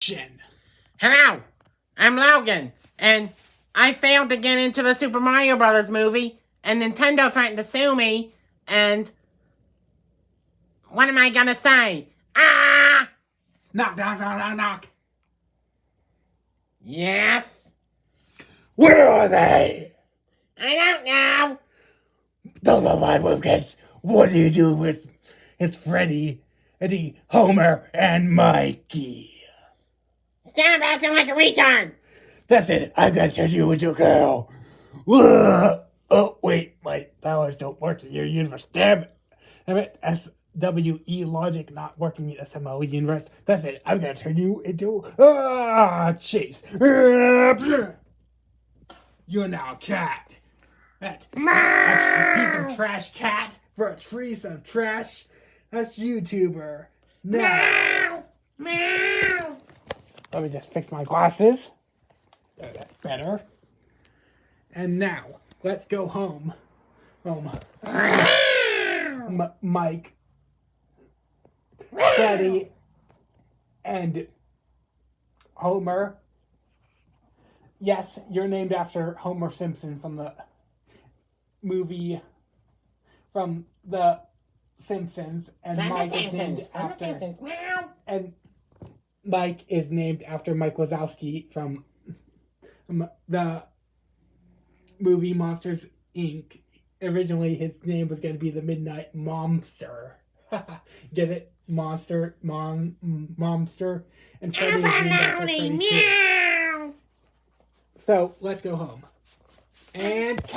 Hello, I'm Logan, and I failed to get into the Super Mario Brothers movie, and Nintendo threatened to sue me, and what am I gonna say? Ah! Knock, knock, knock, knock, knock. Yes? Where are they? I don't know. Those are my webcats. What do you do with... It's Freddy, Eddie, Homer, and Mikey. Stop acting like a retard! That's it. I'm gonna turn you into a girl. Oh, wait. My powers don't work in your universe. Damn it. SWE logic not working in SMOE universe. That's it. I'm gonna turn you into... Chase. You're now a cat. That's a piece of trash cat for a piece of trash. That's YouTuber. Now. Meow! Let me just fix my glasses. That's better. And now, let's go home. Mike, Freddy, and Homer. Yes, you're named after Homer Simpson from the movie from The Simpsons, and Mike is named after. Meow! And Mike is named after Mike Wazowski from the movie Monsters, Inc. Originally, his name was going to be the Midnight Momster. Get it? Monster, Momster. And Freddy is named after Freddy too. So, let's go home. And cut.